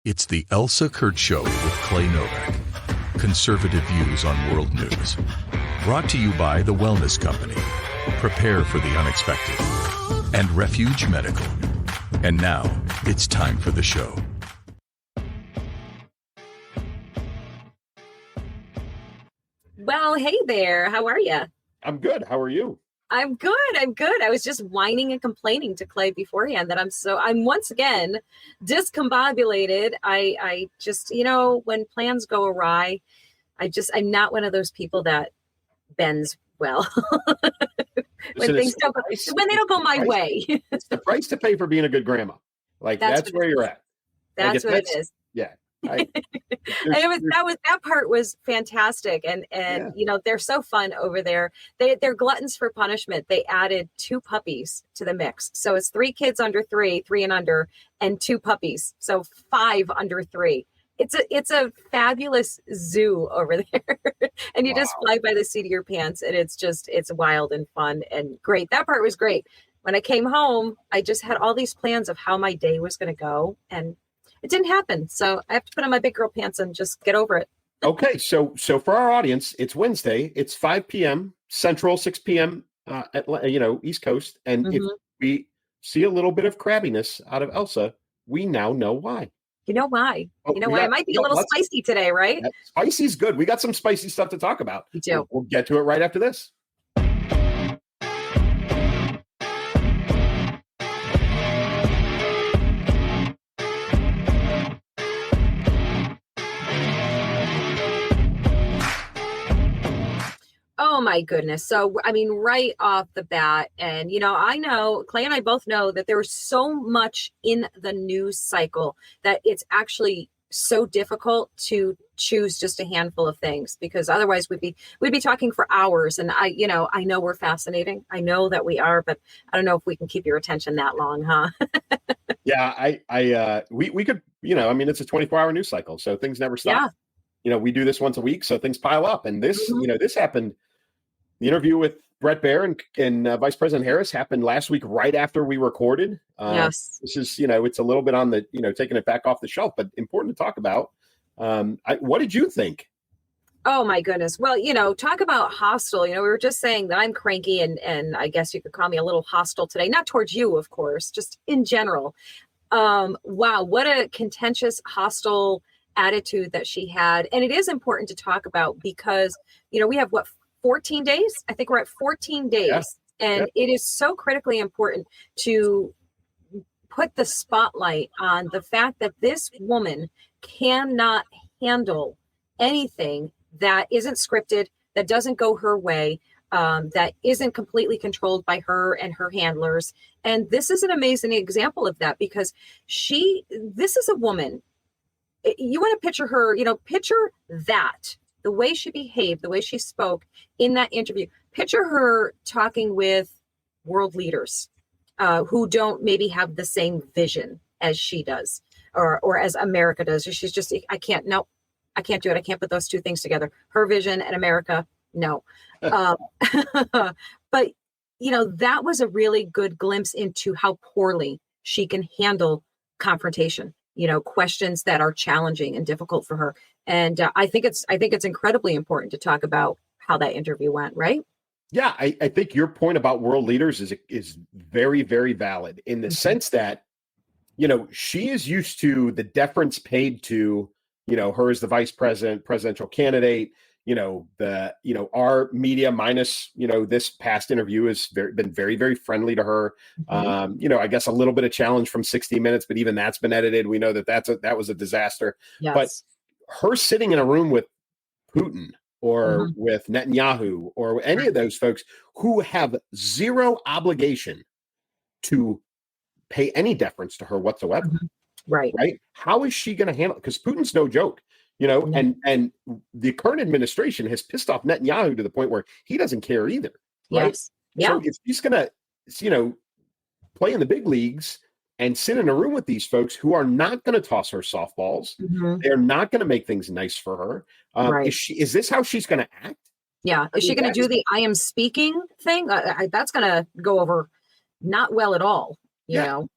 It's the Elsa Kurt Show with Clay Novak. Conservative views on world news. Brought to you by The Wellness Company. Prepare for the unexpected. And Refuge Medical. And now, it's time for the show. Well, hey there. How are you? I'm good. How are you? I'm good. I was just whining and complaining to Clay beforehand that I'm once again discombobulated. I just, when plans go awry, I'm not one of those people that bends well. when they don't go my way. It's the price to pay for being a good grandma. Like that's where you're at. That's what it is. Yeah. That part was fantastic, and yeah. They're so fun over there. They're gluttons for punishment. They added 2 puppies to the mix, so it's 3 kids under 3 and under, and 2 puppies, so 5 under 3. It's a fabulous zoo over there, and you just fly by the seat of your pants, and it's wild and fun and great. That part was great. When I came home, I just had all these plans of how my day was going to go, and it didn't happen. So I have to put on my big girl pants and just get over it. Okay. So for our audience, it's Wednesday. It's 5 p.m. Central, 6 p.m. At East Coast. And if we see a little bit of crabbiness out of Elsa, we now know why. You know why? Why? It might be a little spicy today, right? Spicy's good. We got some spicy stuff to talk about. We do. We'll get to it right after this. Oh my goodness. So, right off the bat, and, I know Clay and I both know that there's so much in the news cycle that it's actually so difficult to choose just a handful of things, because otherwise we'd be talking for hours. And I know we're fascinating. I know that we are, but I don't know if we can keep your attention that long, huh? Yeah, we could, it's a 24-hour news cycle, so things never stop. Yeah. We do this once a week, so things pile up. And this, this happened. The interview with Brett Baer and Vice President Harris happened last week, right after we recorded. Yes. This is, it's a little bit on the, taking it back off the shelf, but important to talk about. What did you think? Oh my goodness. Well, talk about hostile. We were just saying that I'm cranky, and I guess you could call me a little hostile today. Not towards you, of course, just in general. Wow, what a contentious, hostile attitude that she had. And it is important to talk about because, we have 14 days? I think we're at 14 days. Yeah. And it is so critically important to put the spotlight on the fact that this woman cannot handle anything that isn't scripted, that doesn't go her way, that isn't completely controlled by her and her handlers. And this is an amazing example of that, because this is a woman. You want to picture her, picture that. The way she behaved, the way she spoke in that interview. Picture her talking with world leaders who don't maybe have the same vision as she does, or as America does. She's just, I can't do it. I can't put those 2 things together. Her vision and America, no. But, that was a really good glimpse into how poorly she can handle confrontation. Questions that are challenging and difficult for her. And I think it's incredibly important to talk about how that interview went, right? Yeah, I think your point about world leaders is very, very valid in the sense that, she is used to the deference paid to, her as the vice president, presidential candidate, our media minus, this past interview has been very, very friendly to her. I guess a little bit of challenge from 60 Minutes, but even that's been edited. We know that was a disaster. Yes. But her sitting in a room with Putin or with Netanyahu or any of those folks who have zero obligation to pay any deference to her whatsoever. Right. How is she going to handle it? Because Putin's no joke. And the current administration has pissed off Netanyahu to the point where he doesn't care either. Right? Yes. Yeah. So if he's going to, play in the big leagues and sit in a room with these folks who are not going to toss her softballs, they're not going to make things nice for her. Right. Is this how she's going to act? Yeah. Is she going to do the I am speaking thing? That's going to go over not well at all. You know?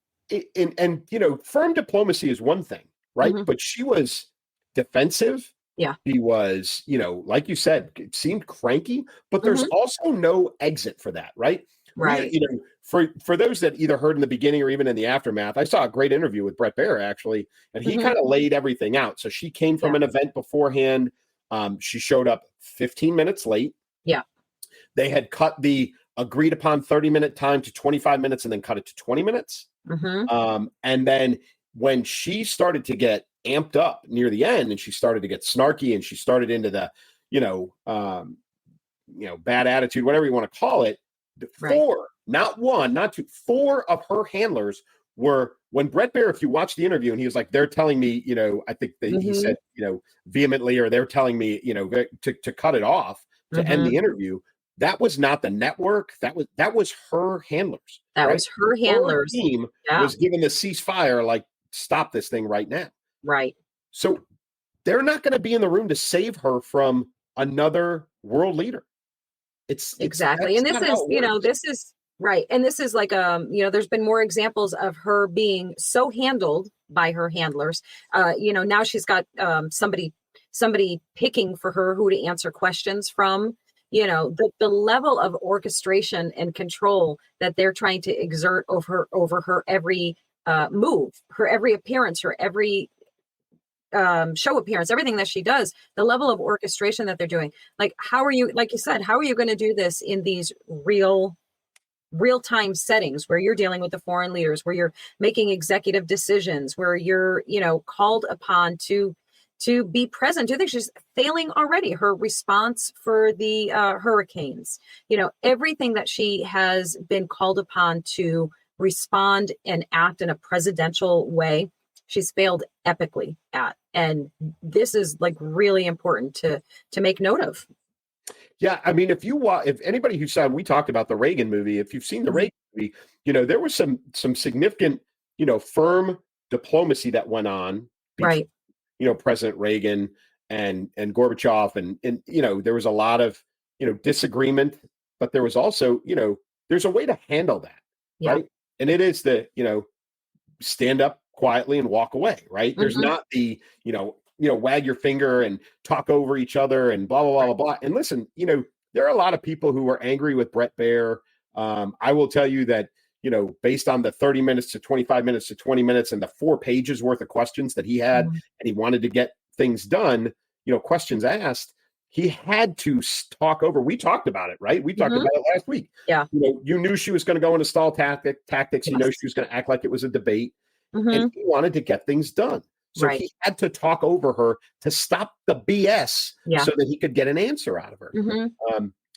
And firm diplomacy is one thing. right? Mhm. But she was defensive. Yeah. She was, like you said, it seemed cranky, but there's Mhm. also no exit for that, right? Right. For those that either heard in the beginning or even in the aftermath, I saw a great interview with Brett Baer actually, and he Mhm. kind of laid everything out. So she came from Yeah. an event beforehand. She showed up 15 minutes late. Yeah. They had cut the agreed upon 30-minute time to 25 minutes and then cut it to 20 minutes. Mhm. And then when she started to get amped up near the end and she started to get snarky and she started into the, bad attitude, whatever you want to call it, Right. four, not one, not two, four of her handlers were, when Brett Baer, if you watch the interview and he was like, they're telling me, I think that he Mhm. said, vehemently, or they're telling me, to cut it off, to end Mhm. the interview. That was not the network. That was her handlers. That right? was her Her handlers. team Yeah. was given the ceasefire, like, stop this thing right now. Right. So they're not going to be in the room to save her from another world leader. Exactly. That's And this not how is, it works. this is right. And this is like, there's been more examples of her being so handled by her handlers. Now she's got somebody picking for her who to answer questions from. The level of orchestration and control that they're trying to exert over her every move, her every appearance, her every show appearance, everything that she does, the level of orchestration that they're doing. Like, how are you, like you said, how are you going to do this in these real-time settings where you're dealing with the foreign leaders, where you're making executive decisions, where you're, called upon to be present? Do you think she's failing already? Her response for the hurricanes, everything that she has been called upon to respond and act in a presidential way, she's failed epically at. And this is like really important to make note of. Yeah, I mean, if anybody who saw, we talked about the Reagan movie. If you've seen the Reagan movie, there was some significant, firm diplomacy that went on between, Right. President Reagan and Gorbachev, and there was a lot of disagreement, but there was also there's a way to handle that, Yeah. right? And it is the stand up quietly and walk away, right? There's Mhm. not the wag your finger and talk over each other and blah blah blah blah blah. And listen, there are a lot of people who are angry with Brett Baer. I will tell you that based on the 30 minutes to 25 minutes to 20 minutes and the 4 pages worth of questions that he had, Mhm. and he wanted to get things done, questions asked, he had to talk over. We talked about it, right? We talked Mhm. about it last week. Yeah. You knew she was going to go into stall tactics. You know, Yes. she was going to act like it was a debate, and Mhm. he wanted to get things done. So Right. he had to talk over her to stop the BS Yeah. so that he could get an answer out of her. Mhm.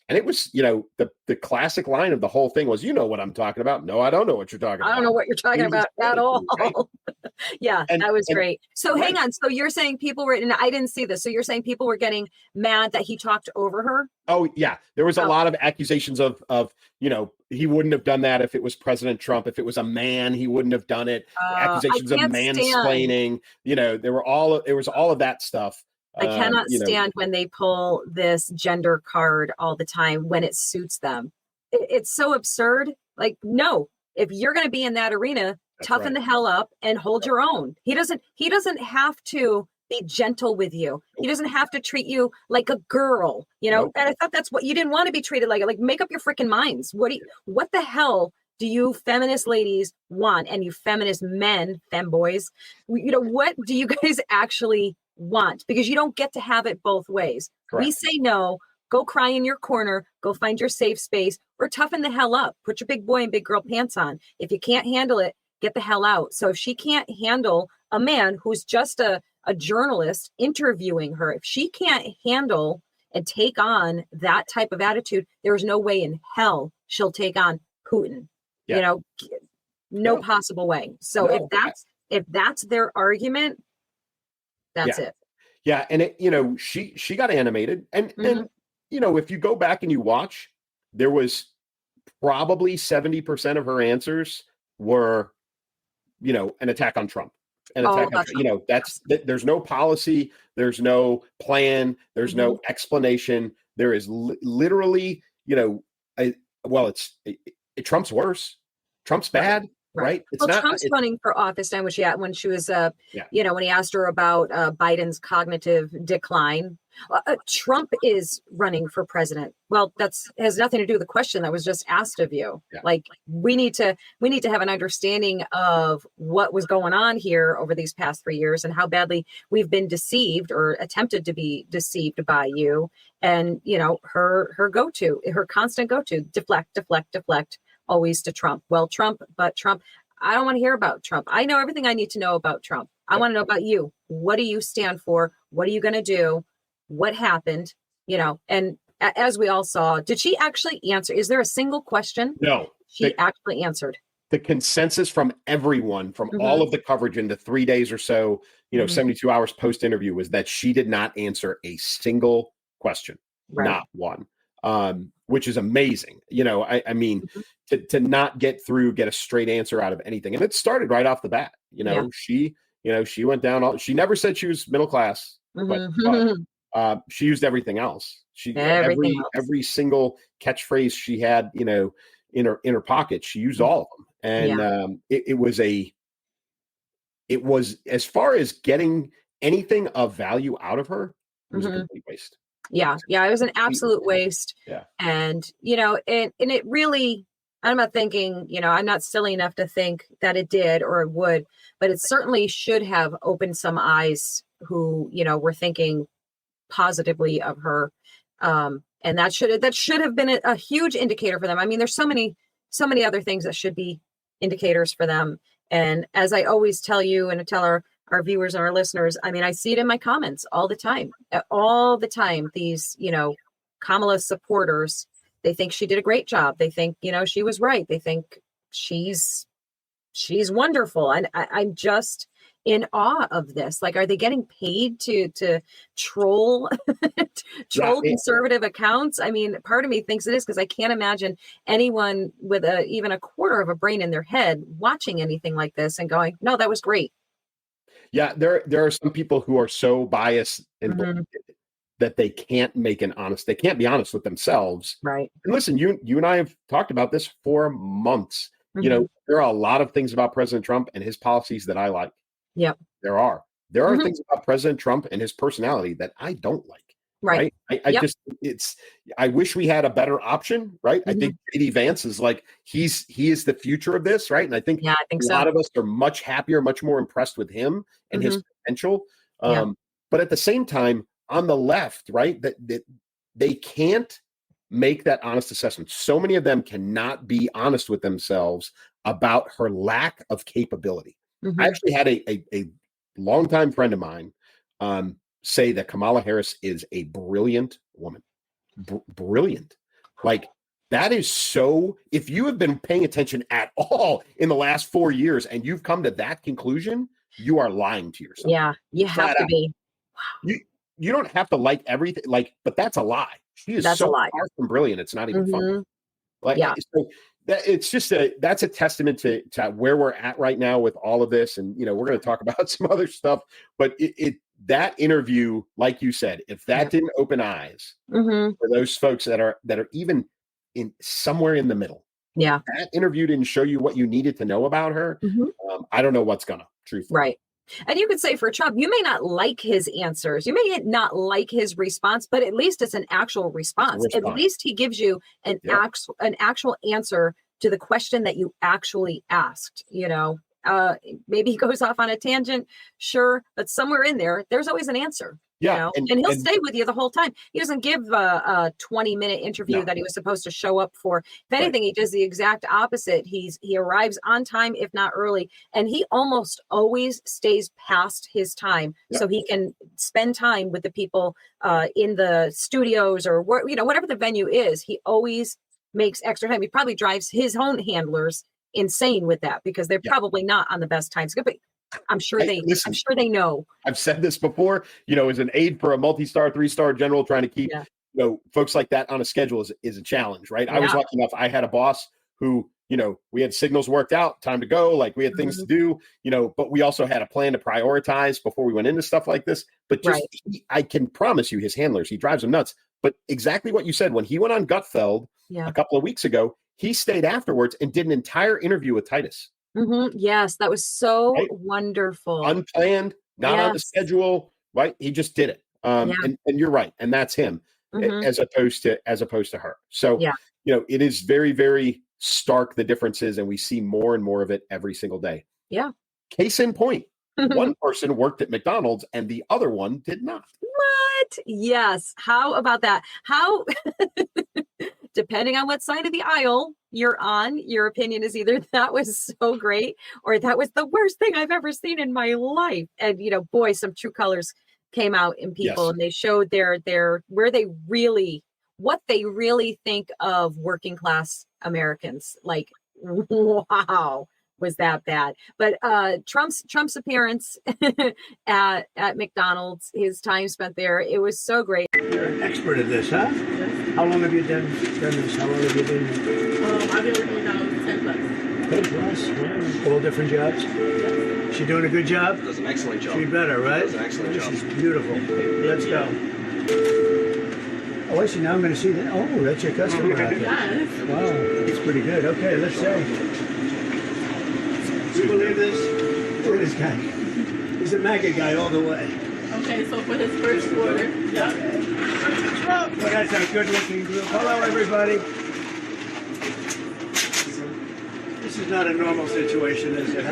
And it was, the classic line of the whole thing was, what I'm talking about. No, I don't know what you're talking I about. don't know what you're talking Please about explain at it to all. me, right? Yeah, And that was great. So right. hang on. So you're saying people were, and I didn't see this. So you're saying people were getting mad that he talked over her? Oh yeah, there was a Oh. lot of accusations of he wouldn't have done that if it was President Trump. If it was a man, he wouldn't have done it. Accusations of can't stand. mansplaining. There was all of that stuff. I cannot stand when they pull this gender card all the time when it suits them. It's so absurd. Like, no, if you're going to be in that arena, That's toughen right. the hell up and hold your own. He doesn't have to be gentle with you. He doesn't have to treat you like a girl, Nope. And I thought that's what you didn't want to be treated like. Like, make up your freaking minds. What the hell do you feminist ladies want? And you feminist men, femboys, what do you guys actually want? Because you don't get to have it both ways. Correct. We say no, go cry in your corner, go find your safe space, or toughen the hell up. Put your big boy and big girl pants on. If you can't handle it, get the hell out. So if she can't handle a man who's just a journalist interviewing her, if she can't handle and take on that type of attitude, there's no way in hell she'll take on Putin. Yeah. No possible way. So No. if that's their argument, that's it. Yeah, and she got animated, and if you go back and you watch, there was probably 70% of her answers were, an attack on Trump, there's no policy, there's no plan, there's no explanation. There is literally, Trump's worse. Trump's bad. right? It's Well, not. Trump's running for office now, when she was, Yeah. when he asked her about Biden's cognitive decline. Trump is running for president. Well, has nothing to do with the question that was just asked of you. Yeah. Like we need to have an understanding of what was going on here over these past 3 years and how badly we've been deceived or attempted to be deceived by you. And her constant go-to, deflect, always to Trump. Well, Trump, I don't want to hear about Trump. I know everything I need to know about Trump. I want to know about you. What do you stand for? What are you going to do? What happened? And as we all saw, did she actually answer? Is there a single question? No. She actually answered. The consensus from everyone, from all of the coverage in the 3 days or so, 72 hours post-interview, was that she did not answer a single question. Right. Not one. Which is amazing. I mean, to not get a straight answer out of anything. And it started right off the bat. She went down she never said she was middle class, but she used everything else. Every single catchphrase she had, in her pocket, she used all of them. And it was, as far as getting anything of value out of her, it was a complete waste. Yeah. It was an absolute waste. Yeah. And, and it really, I'm not thinking, I'm not silly enough to think that it did or it would, but it certainly should have opened some eyes who, were thinking positively of her. And that should have been a huge indicator for them. I mean, there's so many other things that should be indicators for them. And as I always tell you and tell our viewers and our listeners, I mean, I see it in my comments all the time. These, Kamala supporters, they think she did a great job. They think, she was right. They think she's wonderful. And I'm just in awe of this. Like, are they getting paid to troll conservative accounts? I mean, part of me thinks it is, because I can't imagine anyone with even a quarter of a brain in their head watching anything like this and going, no, that was great. Yeah, there are some people who are so biased and that they can't they can't be honest with themselves. Right. And listen, you and I have talked about this for months. There are a lot of things about President Trump and his policies that I like. Yep. There are things about President Trump and his personality that I don't like. Right. I wish we had a better option. Right. I think J.D. Vance is he is the future of this. Right. And I think a lot of us are much happier, much more impressed with him and his potential. But at the same time, on the left, right, that they can't make that honest assessment. So many of them cannot be honest with themselves about her lack of capability. I actually had a longtime friend of mine say that Kamala Harris is a brilliant woman. Brilliant. Like, that is so, if you have been paying attention at all in the last 4 years and you've come to that conclusion, you are lying to yourself. Yeah, you have to be. You don't have to like everything, but that's a lie. She is so far from brilliant. It's not even funny. So it's just that's a testament to where we're at right now with all of this. And, we're going to talk about some other stuff, but that interview, like you said, if that didn't open eyes for those folks that are even in somewhere in the middle, that interview didn't show you what you needed to know about her. I don't know what's gonna, truthfully. Right. And you could say for Trump, you may not like his answers. You may not like his response, but at least it's an actual response. At least he gives you an actual answer to the question that you actually asked. Maybe he goes off on a tangent, sure, but somewhere in there's always an answer. Yeah, and he'll stay with you the whole time. He doesn't give a 20-minute interview that he was supposed to show up for. If anything, he does the exact opposite. He arrives on time, if not early, and he almost always stays past his time so he can spend time with the people in the studios or whatever the venue is. He always makes extra time. He probably drives his own handlers insane with that because they're probably not on the best time schedule. I'm sure they know. I've said this before, as an aide for a multi-star, 3-star general, trying to keep, folks like that on a schedule is a challenge, right? I was lucky enough. I had a boss who, we had signals worked out, time to go, like we had things to do, but we also had a plan to prioritize before we went into stuff like this. But I can promise you his handlers, he drives them nuts. But exactly what you said, when he went on Gutfeld a couple of weeks ago, he stayed afterwards and did an entire interview with Titus. Yes, that was so right? wonderful. Unplanned, not on the Yes. schedule, right? He just did it. Yeah. And you're right, and that's him hmm as opposed to her. So, Yeah. it is very, very stark, the differences, and we see more and more of it every single day. Yeah. Case in point, one person worked at McDonald's and the other one did not. What? Yes. How about that? How, depending on what side of the aisle you're on, your opinion is either that was so great or that was the worst thing I've ever seen in my life. And, boy, some true colors came out in people Yes. and they showed what they really think of working class Americans. Like, wow. Was that bad? But Trump's appearance at McDonald's, his time spent there, it was so great. You're an expert at this, huh? Yes. How long have you done this? How long have you been? I've been working now 10 plus. 10 plus. All different jobs. Yes. She doing a good job? Does an excellent job. She better, right? Does an excellent job. This is beautiful. Let's go. Oh, I see. Now I'm going to see that. Oh, that's your customer out there. Yes. Wow, it's pretty good. Okay, let's say. Do you believe this? Look at this guy. He's a MAGA guy all the way. Okay, so for his first order. Yeah. Well, that's a good-looking group. Hello, everybody. This is not a normal situation, is it?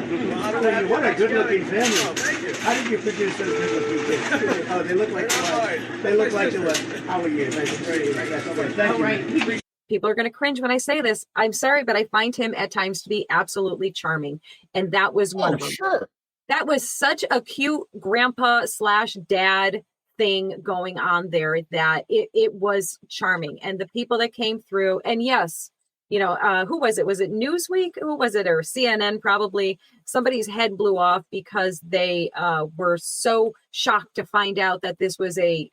What a good-looking family. How did you produce those good-looking kids? Oh, they look like the what? They look like the what? How are you? Nice to meet you. Thank All you. right. People are going to cringe when I say this. I'm sorry, but I find him at times to be absolutely charming. And that was one of them. Sure. That was such a cute grandpa / dad thing going on there that it was charming. And the people that came through, and yes, who was it? Was it Newsweek? Who was it? Or CNN probably. Somebody's head blew off because they were so shocked to find out that this was a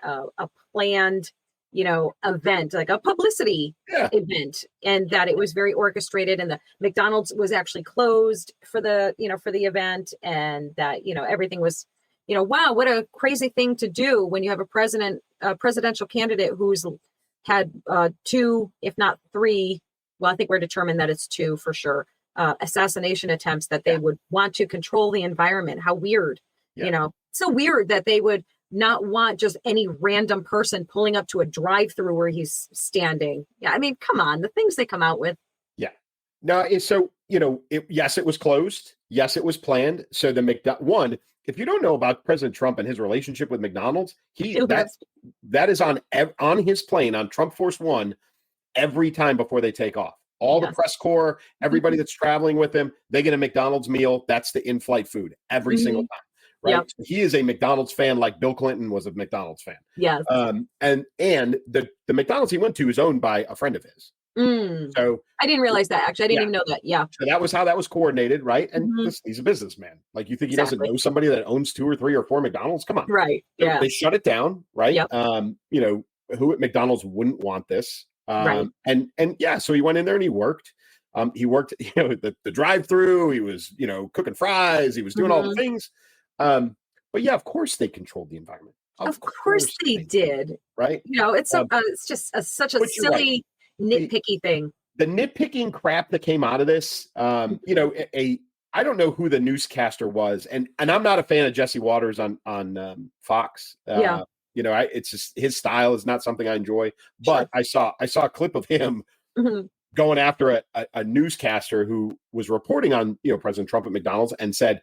planned event, like a publicity event, and that it was very orchestrated, and the McDonald's was actually closed for the event, and that, everything was, wow, what a crazy thing to do when you have a presidential candidate who's had 2, if not 3, well, I think we're determined that it's 2 for sure, assassination attempts, that they would want to control the environment. How weird, so weird that they would not want just any random person pulling up to a drive-through where he's standing. Yeah, I mean, come on, the things they come out with. Yeah. No, so, yes, it was closed. Yes, it was planned. So the if you don't know about President Trump and his relationship with McDonald's, that is on his plane on Trump Force One every time before they take off. All the press corps, everybody that's traveling with him, they get a McDonald's meal. That's the in-flight food every single time. Right. Yep. So he is a McDonald's fan, like Bill Clinton was a McDonald's fan. Yes. And the McDonald's he went to is owned by a friend of his. So I didn't realize that, actually. I didn't even know that. Yeah. So that was how that was coordinated, right? And he's a businessman. Like, you think he doesn't know somebody that owns 2 or 3 or 4 McDonald's? Come on. Right. So yeah. they shut it down, right? Yep. Who at McDonald's wouldn't want this? Right. And so he went in there and he worked. He worked, the drive-through. He was, cooking fries. He was doing all the things. But yeah, of course they controlled the environment. Of course they did. Right. It's just such a silly, nitpicky thing. The nitpicking crap that came out of this, I don't know who the newscaster was, and I'm not a fan of Jesse Waters on Fox. It's just, his style is not something I enjoy. But sure. I saw a clip of him going after a newscaster who was reporting on President Trump at McDonald's and said,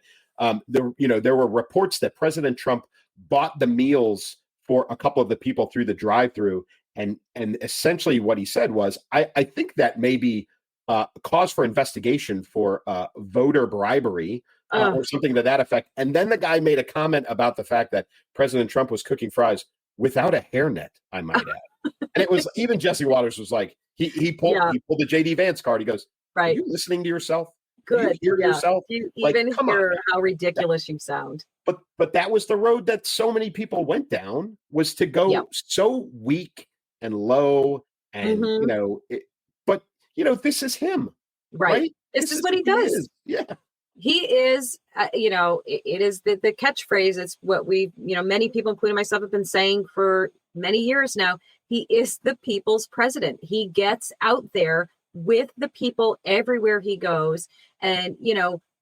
there were reports that President Trump bought the meals for a couple of the people through the drive-through, and essentially what he said was, I think that may be a cause for investigation for voter bribery or something to that effect. And then the guy made a comment about the fact that President Trump was cooking fries without a hairnet, I might add. And it was, even Jesse Waters was like, he pulled the JD Vance card. He goes, "Are you listening to yourself? Good. You hear yourself? You even hear how ridiculous you sound." But that was the road that so many people went down, was to go so weak and low, and this is him, right? This is what he does. Yeah, he is. It is the catchphrase. It's what we, many people, including myself, have been saying for many years now. He is the people's president. He gets out there with the people everywhere he goes. And,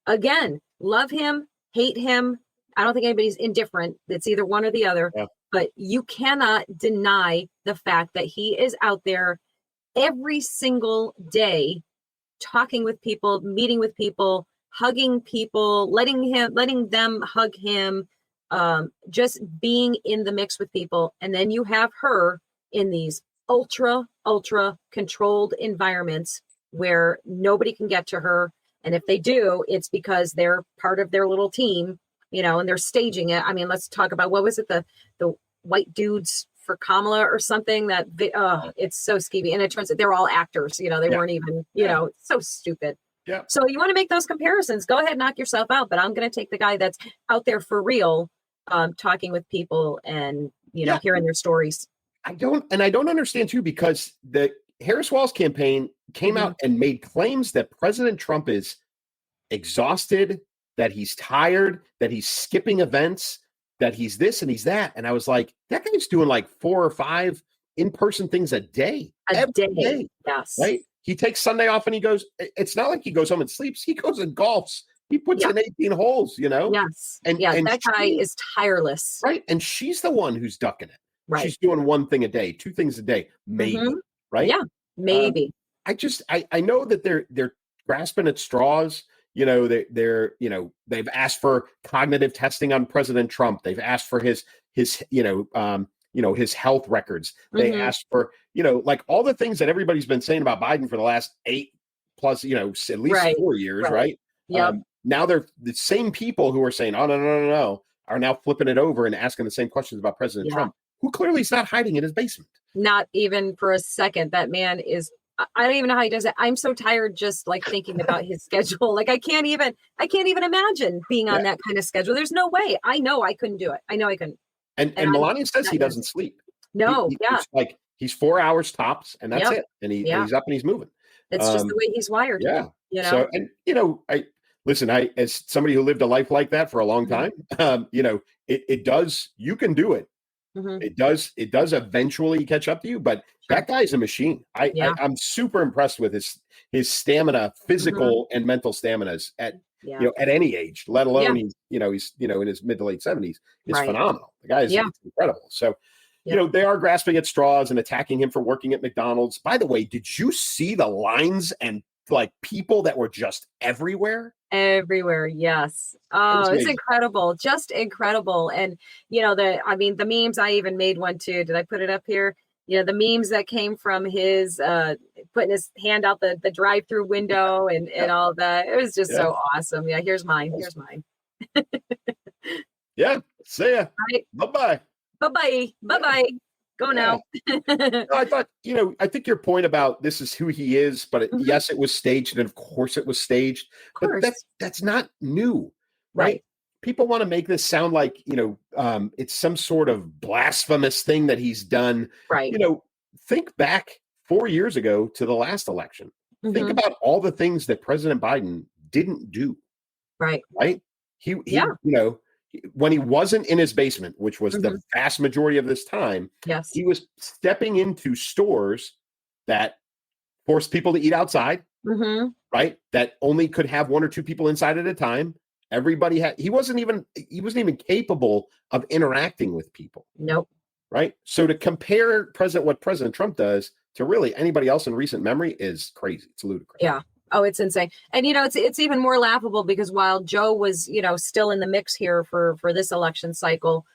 again, love him, hate him. I don't think anybody's indifferent. It's either one or the other. Yeah. But you cannot deny the fact that he is out there every single day talking with people, meeting with people, hugging people, letting them hug him, just being in the mix with people. And then you have her in these ultra controlled environments where nobody can get to her. And if they do, it's because they're part of their little team, and they're staging it. I mean, let's talk about, what was it? The white dudes for Kamala or something that it's so skeevy. And it turns out they're all actors, they weren't even, so stupid. Yeah. So you want to make those comparisons, go ahead, knock yourself out. But I'm going to take the guy that's out there for real, talking with people and, hearing their stories. I don't understand too, because the Harris Walls campaign came out and made claims that President Trump is exhausted, that he's tired, that he's skipping events, that he's this and he's that. And I was like, that guy's doing like 4 or 5 in-person things a day. A day. Yes. Right? He takes Sunday off and he goes, it's not like he goes home and sleeps. He goes and golfs. He puts in 18 holes, Yes. And that guy is tireless. Right. And she's the one who's ducking it. Right. She's doing one thing a day, 2 things a day, maybe. Right. Yeah, maybe. I know that they're grasping at straws. They've asked for cognitive testing on President Trump. They've asked for his health records. They asked for, like all the things that everybody's been saying about Biden for the last 8 plus, at least 4 years. Right. Yeah. Now they're the same people who are saying, oh, no, are now flipping it over and asking the same questions about President Trump, who clearly is not hiding in his basement. Not even for a second. That man is, I don't even know how he does it. I'm so tired just like thinking about his schedule. Like I can't even imagine being on that kind of schedule. There's no way. I know I couldn't do it. I know I couldn't. And Melania says he doesn't sleep. No. It's like he's 4 hours tops and that's it. And he's up and he's moving. It's just the way he's wired. Yeah. So, and I as somebody who lived a life like that for a long time, it does, you can do it. It does eventually catch up to you, but that guy's a machine. I'm super impressed with his stamina, physical and mental staminas at any age, let alone he's in his mid to late 70s. It's phenomenal. The guy is incredible. So they are grasping at straws and attacking him for working at McDonald's. By the way, did you see the lines and like people that were just everywhere? Everywhere, yes. Oh, it's incredible, just incredible. And the memes, I even made one too. Did I put it up here? The memes that came from his putting his hand out the drive-through window and all that. It was just so awesome. Yeah, here's mine. Yeah, see ya. Right. Bye-bye. Go now. I thought, I think your point about this is who he is, but yes, it was staged, and of course it was staged. But that's not new, right? People want to make this sound like, it's some sort of blasphemous thing that he's done. Right. Think back 4 years ago to the last election. Think about all the things that President Biden didn't do. Right. He when he wasn't in his basement, which was the vast majority of this time, he was stepping into stores that forced people to eat outside, right? That only could have 1 or 2 people inside at a time. He wasn't even capable of interacting with people. Nope. Right. So to compare what President Trump does to really anybody else in recent memory is crazy. It's ludicrous. Yeah. Oh, it's insane. And, it's even more laughable because while Joe was, still in the mix here for this election cycle,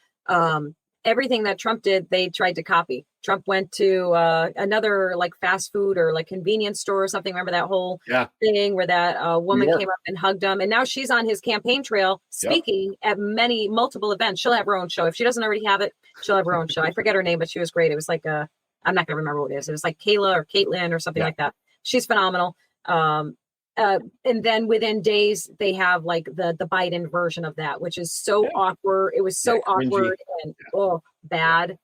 everything that Trump did, they tried to copy. Trump went to another like fast food or like convenience store or something. Remember that whole thing where that woman came up and hugged him? And now she's on his campaign trail speaking at multiple events. She'll have her own show. If she doesn't already have it, she'll have her own show. I forget her name, but she was great. It was like, I'm not going to remember what it is. It was like Kayla or Caitlin or something like that. She's phenomenal. And then within days they have like the Biden version of that, which is so awkward. It was so awkward and bad,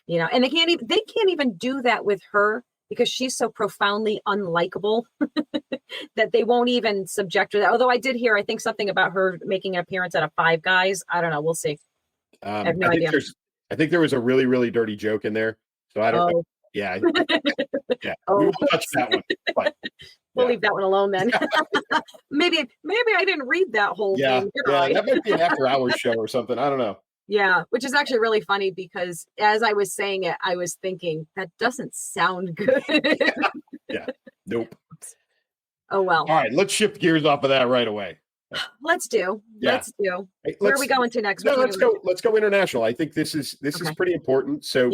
and they can't even do that with her because she's so profoundly unlikable that they won't even subject her to that. Although I did hear, I think something about her making an appearance at a Five Guys. I don't know. We'll see. I have no idea. I think there was a really, really dirty joke in there. So I don't know. Yeah. We won't touch that one. But We'll leave that one alone then. maybe I didn't read that whole thing. That might be an after-hours show or something. I don't know. Yeah, which is actually really funny because as I was saying it, I was thinking that doesn't sound good. Nope. Oh well. All right, let's shift gears off of that right away. Let's do. Yeah. Let's do. Hey, Where are we going to next? No, let's go. Let's go international. I think this is pretty important. So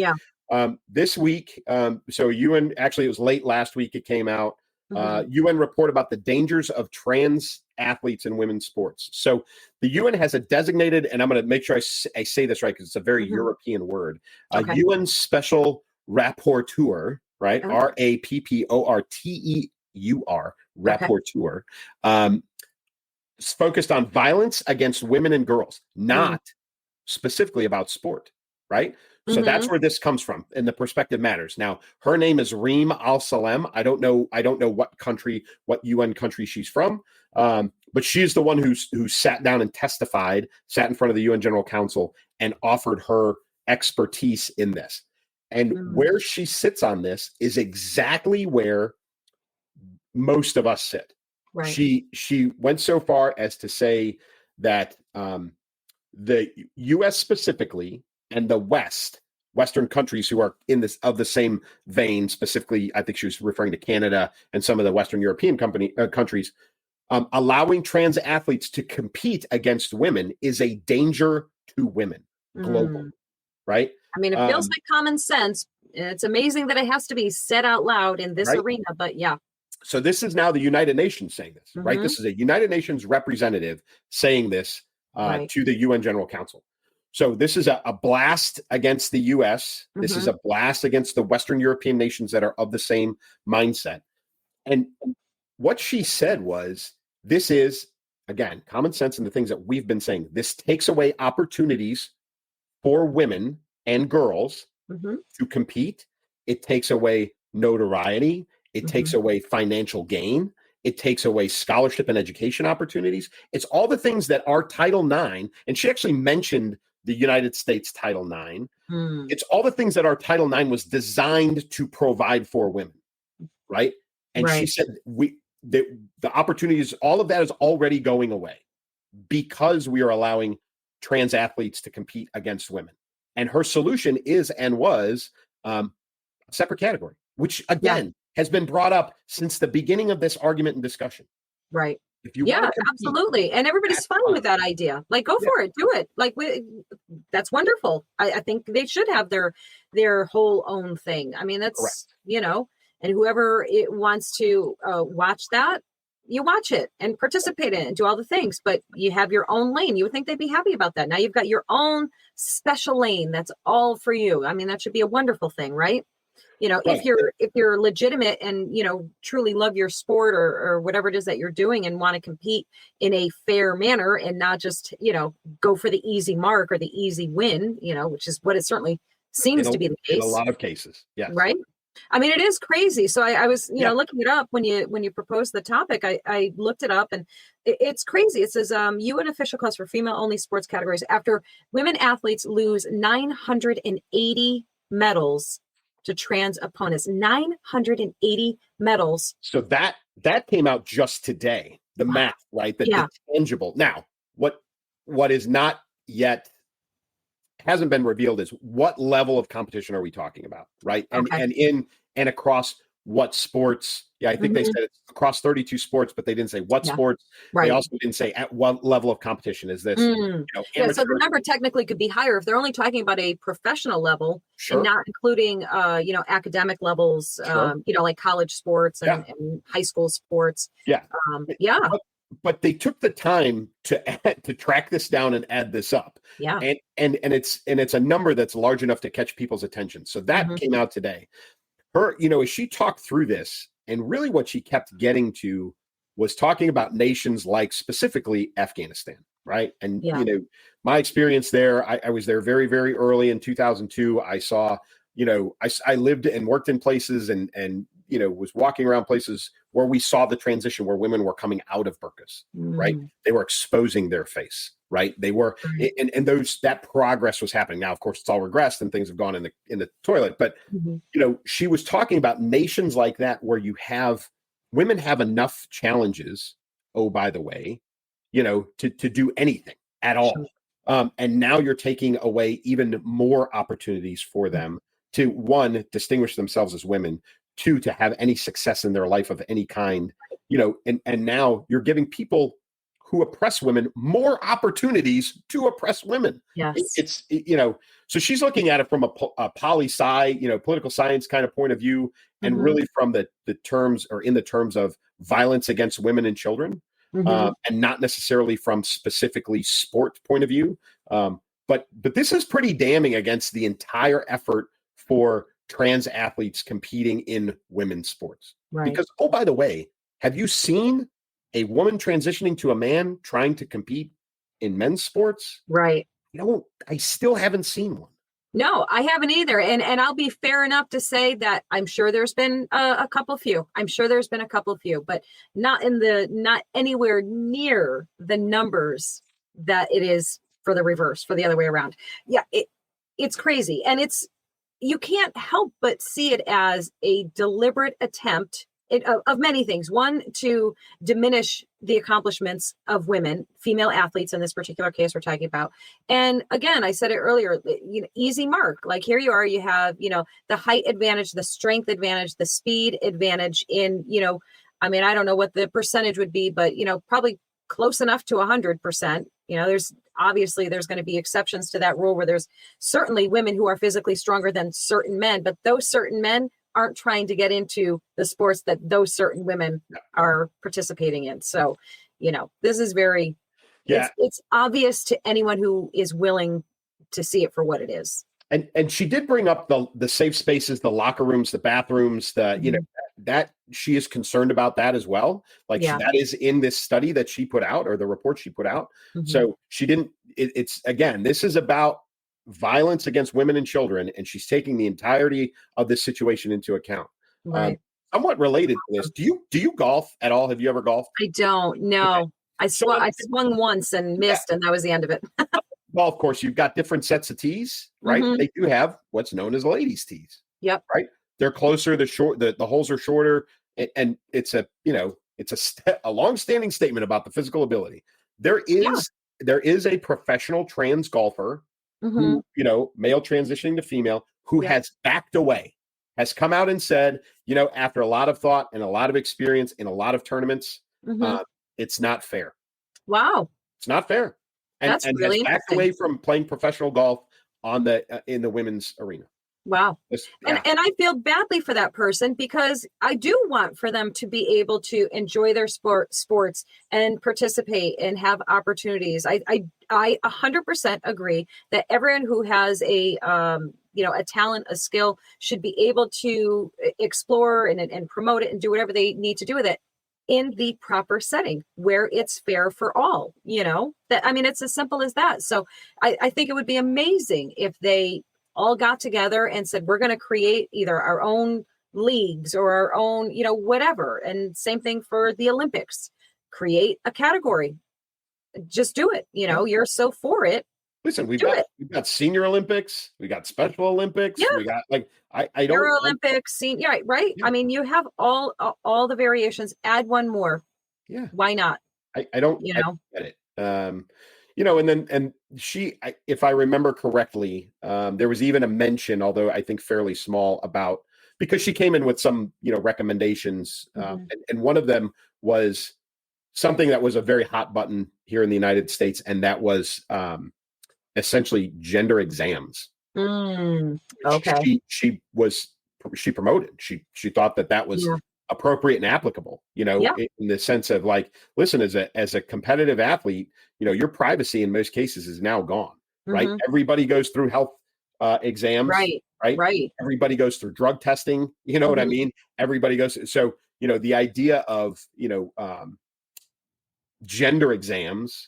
this week, so UN, actually it was late last week it came out. UN report about the dangers of trans athletes in women's sports. So the UN has a designated, and I'm going to make sure I say this right because it's a very European word, UN Special Rapporteur, right? RAPPORTEUR, Rapporteur, focused on violence against women and girls, not specifically about sport, right? So that's where this comes from, and the perspective matters. Now, her name is Reem Al Salem. I don't know what UN country she's from, but she's the one who sat down and testified, sat in front of the UN General Council, and offered her expertise in this. And where she sits on this is exactly where most of us sit. Right. She went so far as to say that the U.S. specifically and the Western countries who are in this of the same vein, specifically, I think she was referring to Canada and some of the Western European countries, allowing trans athletes to compete against women is a danger to women globally, right? I mean, it feels like common sense. It's amazing that it has to be said out loud in this arena, but yeah. So this is now the United Nations saying this, right? This is a United Nations representative saying this to the UN General Council. So this is a blast against the U.S. This is a blast against the Western European nations that are of the same mindset. And what she said was, this is, again, common sense and the things that we've been saying. This takes away opportunities for women and girls to compete. It takes away notoriety. It takes away financial gain. It takes away scholarship and education opportunities. It's all the things that our Title IX, and she actually mentioned the United States Title IX. It's all the things that our Title IX was designed to provide for women, right? And she said the opportunities, all of that is already going away because we are allowing trans athletes to compete against women. And her solution is and was a separate category, which again has been brought up since the beginning of this argument and discussion. Right. If you absolutely. And everybody's fine with that idea. Like, go for it. Do it. Like, that's wonderful. I think they should have their whole own thing. I mean, that's, and whoever it wants to watch that, you watch it and participate in it and do all the things, but you have your own lane. You would think they'd be happy about that. Now you've got your own special lane. That's all for you. I mean, that should be a wonderful thing, right? If you're legitimate and, truly love your sport or whatever it is that you're doing and want to compete in a fair manner and not just, go for the easy mark or the easy win, which is what it certainly seems to be the case. In a lot of cases. Yeah. Right. I mean, it is crazy. So I was, looking it up when you proposed the topic, I looked it up and it's crazy. It says UN official calls for female only sports categories after women athletes lose 980 medals to trans opponents. 980 medals. So that came out just today. The math, right? The tangible. Now, what is not yet hasn't been revealed is what level of competition are we talking about, right? And across what sports? Yeah, I think they said it's across 32 sports, but they didn't say what sports. Right. They also didn't say at what level of competition is this. So the number technically could be higher if they're only talking about a professional level and not including academic levels, like college sports and high school sports. But they took the time to track this down and add this up. Yeah. And it's a number that's large enough to catch people's attention. So that came out today. Her, as she talked through this, and really what she kept getting to was talking about nations like specifically Afghanistan, right? And, my experience there, I was there very, very early in 2002. I saw, I lived and worked in places and was walking around places where we saw the transition where women were coming out of burqas, right? They were exposing their face, right? They were, and that progress was happening. Now, of course, it's all regressed and things have gone in the toilet. But she was talking about nations like that where you have women have enough challenges, oh, by the way, to do anything at all. And now you're taking away even more opportunities for them to, one, distinguish themselves as women, two, to have any success in their life of any kind, and now you're giving people who oppress women more opportunities to oppress women. Yes. It's so she's looking at it from a poli-sci, political science kind of point of view, and really from the terms, or in the terms of violence against women and children, and not necessarily from specifically sport point of view. But this is pretty damning against the entire effort for trans athletes competing in women's sports. Right. Because, oh, by the way, have you seen a woman transitioning to a man trying to compete in men's sports? Right. I still haven't seen one. No, I haven't either. And I'll be fair enough to say that I'm sure there's been a couple few. I'm sure there's been a couple few, but not anywhere near the numbers that it is for the reverse, for the other way around. Yeah, it's crazy. And you can't help but see it as a deliberate attempt of many things. One, to diminish the accomplishments of women, female athletes in this particular case we're talking about. And again, I said it earlier, easy mark. Like, here you are, you have, the height advantage, the strength advantage, the speed advantage in, I don't know what the percentage would be, but, probably close enough to 100%. There's going to be exceptions to that rule where there's certainly women who are physically stronger than certain men, but those certain men aren't trying to get into the sports that those certain women are participating in. So, this is very, it's obvious to anyone who is willing to see it for what it is. And she did bring up the safe spaces, the locker rooms, the bathrooms, that she is concerned about that as well. Like, that is in this study that she put out, or the report she put out. So she didn't, it's again, this is about violence against women and children, and she's taking the entirety of this situation into account. Right. Somewhat related to this, do you golf at all? Have you ever golfed? I don't know. Okay. I swung once and missed, and that was the end of it. Well, of course, you've got different sets of tees, right? They do have what's known as ladies' tees. Yep. Right. They're closer. The holes are shorter, and it's a long-standing statement about the physical ability. There is a professional trans golfer who, male transitioning to female, who has backed away, has come out and said, after a lot of thought and a lot of experience in a lot of tournaments, it's not fair. Wow. It's not fair. And really has backed away from playing professional golf in the women's arena. Wow. And I feel badly for that person, because I do want for them to be able to enjoy their sports and participate and have opportunities. I 100% agree that everyone who has a talent, a skill, should be able to explore and promote it and do whatever they need to do with it in the proper setting where it's fair for all. It's as simple as that. So I think it would be amazing if they all got together and said, we're going to create either our own leagues or our own, whatever. And same thing for the Olympics, create a category, just do it. You're so for it. Listen, we've got senior Olympics, we got Special Olympics, we got I don't Olympics, right? Yeah. You have all the variations. Add one more. Yeah. Why not? I don't get it. And she, if I remember correctly, there was even a mention, although I think fairly small, about, because she came in with some, recommendations, and one of them was something that was a very hot button here in the United States, and that was essentially gender exams. Okay. She promoted. She thought that was appropriate and applicable, in the sense of, like, listen, as a competitive athlete, your privacy in most cases is now gone, right? Everybody goes through health exams, right? Everybody goes through drug testing, what I mean? Everybody goes. So, the idea of, gender exams,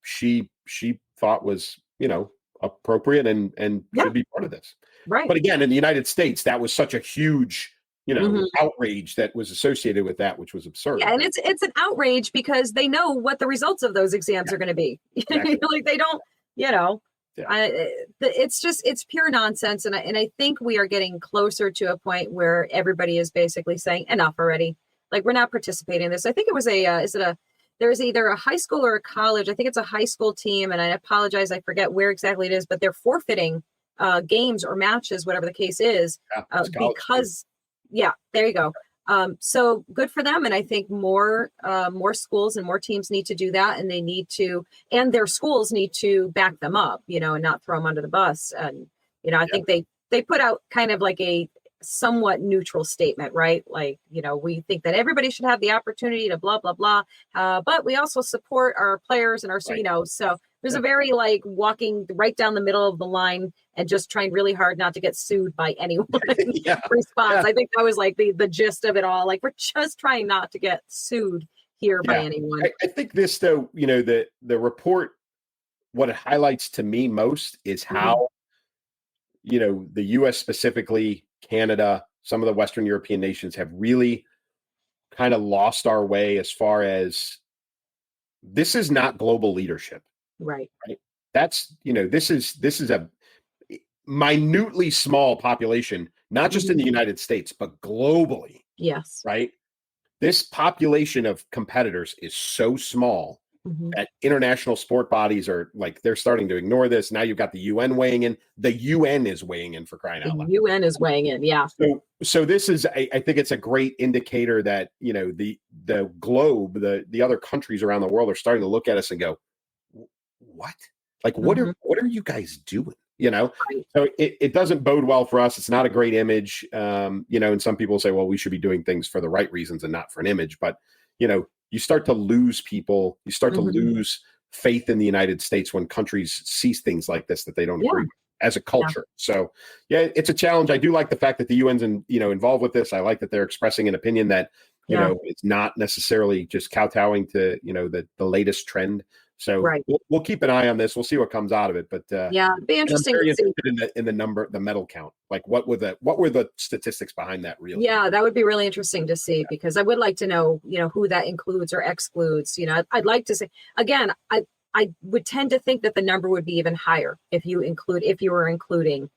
she thought was, appropriate and should be part of this. Right. But again, in the United States, that was such a huge, outrage that was associated with that, which was absurd. Yeah, and it's an outrage because they know what the results of those exams are going to be. Exactly. Like, they don't, it's pure nonsense. And I think we are getting closer to a point where everybody is basically saying, enough already. like we're not participating in this. I think it was there's either a high school or a college. I think it's a high school team, and I apologize, I forget where exactly it is, but they're forfeiting games or matches, whatever the case is, because there you go. So good for them, and I think more schools and more teams need to do that, and and their schools need to back them up, and not throw them under the bus. And I think they put out kind of like a somewhat neutral statement, right? Like, we think that everybody should have the opportunity to blah, blah, blah. But we also support our players and our, so there's a very like walking right down the middle of the line and just trying really hard not to get sued by anyone response. I think that was like the gist of it all. Like, we're just trying not to get sued here by anyone. I think this, though, the report, what it highlights to me most is how, the U.S. specifically, Canada, some of the Western European nations have really kind of lost our way as far as this is not global leadership. Right. That's, this is a minutely small population, not just in the United States, but globally. Yes. Right. This population of competitors is so small that international sport bodies are like, they're starting to ignore this. Now you've got the UN weighing in. The UN is weighing in, for crying out loud. The UN is weighing in. Yeah. So this is, I think it's a great indicator that, the globe, the other countries around the world are starting to look at us and go, what? Like, what are you guys doing? So it doesn't bode well for us. It's not a great image. And some people say, well, we should be doing things for the right reasons and not for an image. But, you start to lose people. You start to lose faith in the United States when countries see things like this that they don't agree with as a culture. So, it's a challenge. I do like the fact that the UN's involved with this. I like that they're expressing an opinion that, it's not necessarily just kowtowing to, the latest trend. So we'll keep an eye on this. We'll see what comes out of it. But it'd be interesting to see in the number, the medal count. Like, what were the statistics behind that? Really? Yeah, that would be really interesting to see, because I would like to know, who that includes or excludes. I'd like to say again. I would tend to think that the number would be even higher if you were including,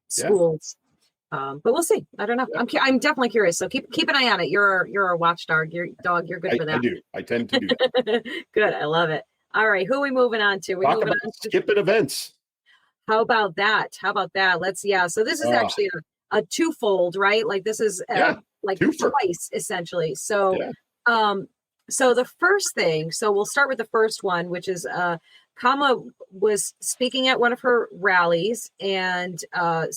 schools. But we'll see. I don't know. I'm definitely curious. So keep an eye on it. You're a watchdog. You're good for that. I do. I tend to do that. Good. I love it. All right. Who are we moving on to? Talk about skipping events. How about that? So this is actually a twofold, right? Like, this is like twice essentially. So, so the first thing, so we'll start with the first one, which is Kamala was speaking at one of her rallies, and I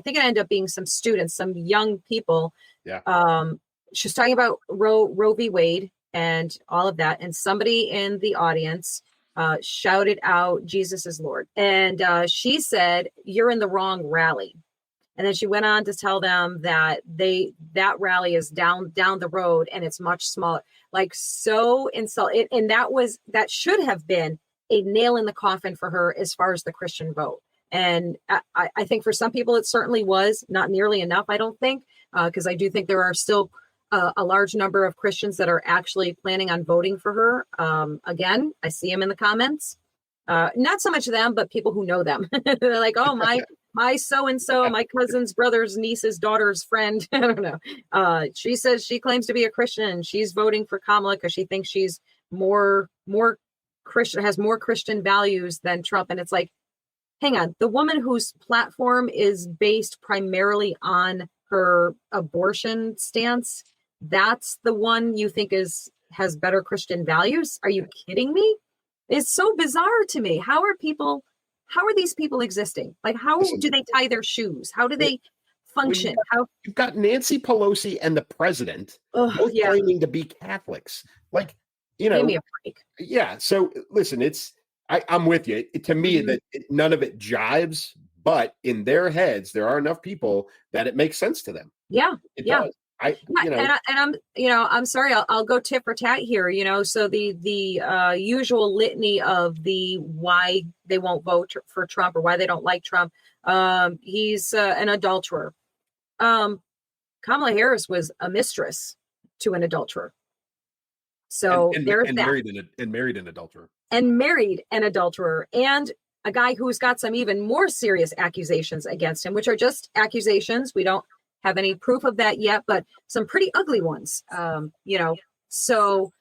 think it ended up being some students, some young people. She was talking about Roe v. Wade and all of that, and somebody in the audience shouted out, "Jesus is Lord." And she said, "You're in the wrong rally." And then she went on to tell them that that rally is down the road, and it's much smaller. Like, so insult. And that should have been a nail in the coffin for her as far as the Christian vote. And I think for some people it certainly was, not nearly enough, I don't think, because I do think there are still a large number of Christians that are actually planning on voting for her. Again, I see them in the comments. Not so much them, but people who know them. They're like, oh, my so-and-so, my cousin's brother's niece's daughter's friend. I don't know. She says she claims to be a Christian. She's voting for Kamala because she thinks she's more Christian, has more Christian values than Trump. And it's like, hang on, the woman whose platform is based primarily on her abortion stance, that's the one you think has better Christian values? Are you kidding me? It's so bizarre to me. How are these people existing? Like, how do they tie their shoes? How do they function? You've got Nancy Pelosi and the president both claiming to be Catholics. Like, give me a break. Yeah. So listen, I'm with you. To me, that none of it jives, but in their heads, there are enough people that it makes sense to them. Yeah. It does. I'm sorry, I'll go tit for tat here, so the usual litany of the why they won't vote for Trump or why they don't like Trump. He's an adulterer. Kamala Harris was a mistress to an adulterer. So there's that. Married an adulterer. And married an adulterer, and a guy who's got some even more serious accusations against him, which are just accusations. We don't have any proof of that yet, but some pretty ugly ones. So,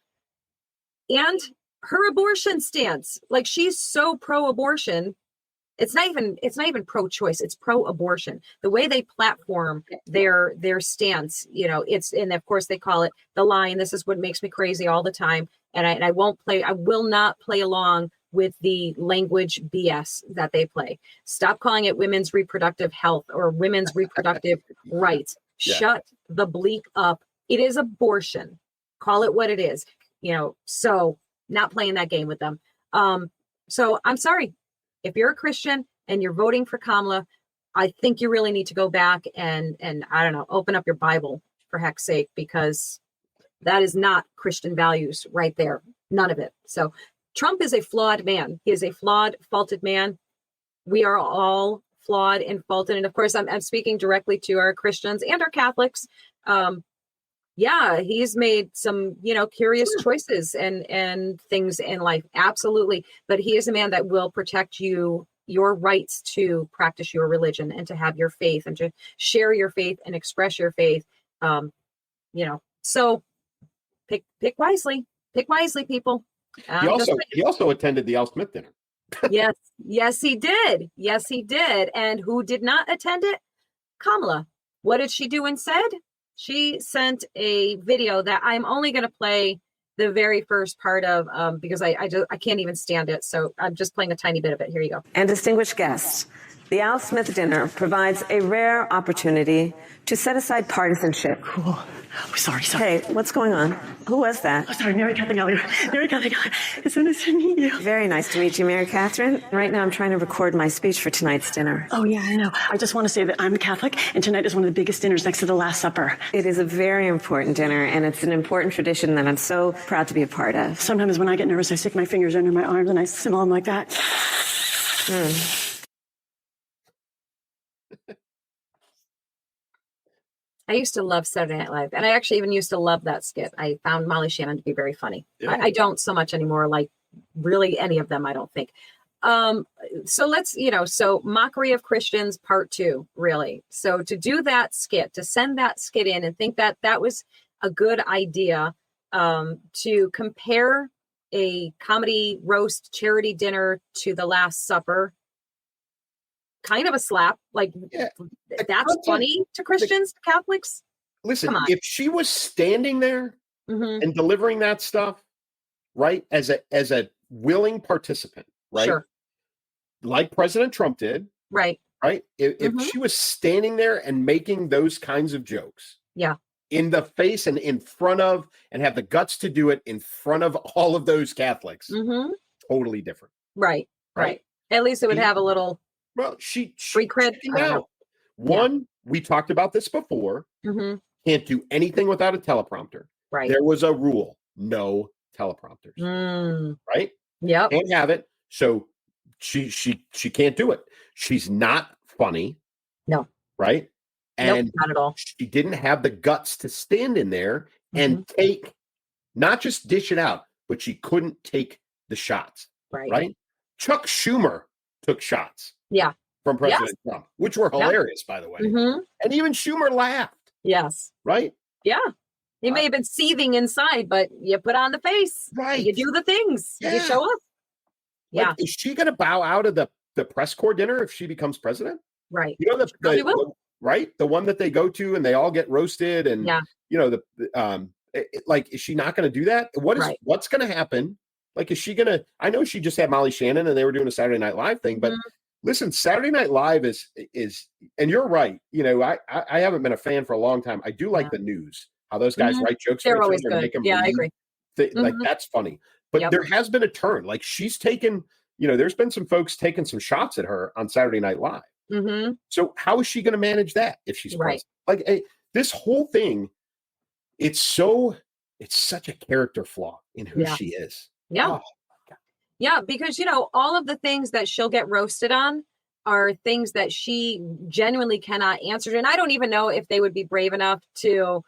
and her abortion stance, like she's so pro-abortion. It's not even pro-choice. It's pro-abortion. The way they platform their stance, and of course they call it the line. This is what makes me crazy all the time. And I will not play along with the language BS that they play. Stop calling it women's reproductive health or women's reproductive rights. Yeah. Shut the bleep up. It is abortion. Call it what it is. So not playing that game with them. So I'm sorry. If you're a Christian and you're voting for Kamala, I think you really need to go back and I don't know, open up your Bible for heck's sake, because that is not Christian values right there. None of it. So Trump is a flawed man. He is a flawed, faulted man. We are all flawed and faulted. And of course, I'm speaking directly to our Christians and our Catholics. He's made some, curious choices and things in life. Absolutely. But he is a man that will protect your rights to practice your religion and to have your faith and to share your faith and express your faith. So pick wisely, people. He also attended the Al Smith dinner. Yes, he did. Yes, he did. And who did not attend it? Kamala. What did she do instead? She sent a video that I'm only going to play the very first part of because I can't even stand it. So I'm just playing a tiny bit of it. Here you go. And distinguished guests, the Al Smith dinner provides a rare opportunity to set aside partisanship. Cool. Oh, sorry. Hey, what's going on? Who was that? Oh, sorry, Mary Catherine Elliott. Mary Catherine Elliott. It's so nice to meet you. Very nice to meet you, Mary Catherine. Right now I'm trying to record my speech for tonight's dinner. Oh, yeah, I know. I just want to say that I'm Catholic, and tonight is one of the biggest dinners next to the Last Supper. It is a very important dinner, and it's an important tradition that I'm so proud to be a part of. Sometimes when I get nervous, I stick my fingers under my arms and I simmer them like that. I used to love Saturday Night Live, and I actually even used to love that skit. I found Molly Shannon to be very funny. Yeah. I don't so much anymore, like really any of them, I don't think. So let's, so mockery of Christians part 2, really. So to do that skit, to send that skit in and think that that was a good idea, to compare a comedy roast charity dinner to the Last Supper, kind of a slap. Like, that's funny to Christians, Catholics. Listen, if she was standing there and delivering that stuff, right, as a willing participant, right, Sure. like President Trump did, Right. If she was standing there and making those kinds of jokes, in the face and in front of, and have the guts to do it in front of all of those Catholics, totally different. Right. At least it would have a little. Well, she free cred. One, we talked about this before. Can't do anything without a teleprompter. Right. There was a rule: no teleprompters. Right. Yep. Can't have it. So she can't do it. She's not funny. No. Right. And nope, not at all. She didn't have the guts to stand in there and take, not just dish it out, but she couldn't take the shots. Right. Chuck Schumer took shots. Yeah. From President Trump, which were hilarious, by the way. And even Schumer laughed. Yes. Right? Yeah. He may have been seething inside, but you put on the face. Right. You do the things. You show up. Like, is she going to bow out of the press corps dinner if she becomes president? Right. You know, the one that they go to and they all get roasted and, is she not going to do that? What's going to happen? Like, is she going to, I know she just had Molly Shannon and they were doing a Saturday Night Live thing, but listen, Saturday Night Live is, and you're right. I haven't been a fan for a long time. I do like the news, how those guys write jokes. They're for always each other good. and make them I agree. Like, that's funny. But there has been a turn. Like, she's taken, there's been some folks taking some shots at her on Saturday Night Live. So how is she going to manage that if she's president? Like, this whole thing, it's such a character flaw in who she is. Yeah. Because, all of the things that she'll get roasted on are things that she genuinely cannot answer. And I don't even know if they would be brave enough to,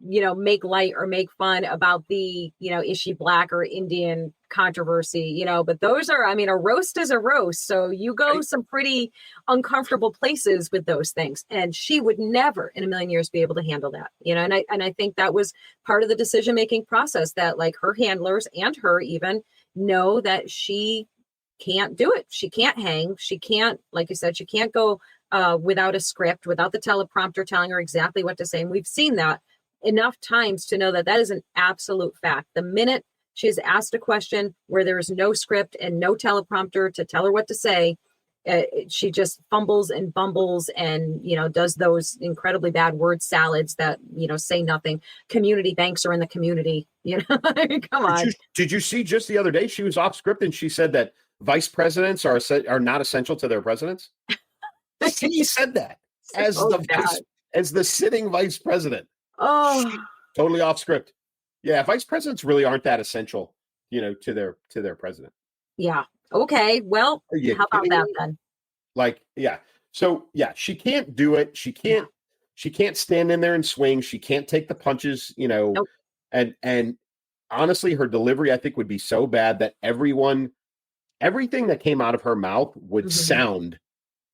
make light or make fun about the, is she Black or Indian controversy, you know, but those are, I mean, a roast is a roast. So you go some pretty uncomfortable places with those things. And she would never in a million years be able to handle that, you know, and I think that was part of the decision-making process, that like her handlers and her even know that she can't do it. She can't hang. She can't, like you said, she can't go without a script, without the teleprompter telling her exactly what to say. And we've seen that enough times to know that that is an absolute fact. The minute she's asked a question where there is no script and no teleprompter to tell her what to say, she just fumbles and bumbles and, you know, does those incredibly bad word salads that, you know, say nothing. Community banks are in the community, you know. Come on. Did you see just the other day she was off script and she said that vice presidents are not essential to their presidents? She said that as the sitting vice president. Oh, totally off script. Yeah, vice presidents really aren't that essential, you know, to their president. Yeah. Okay. Well, how about that then? Like, yeah. So yeah, she can't do it. She can't stand in there and swing. She can't take the punches, you know. Nope. And honestly, her delivery, I think, would be so bad that everything that came out of her mouth would sound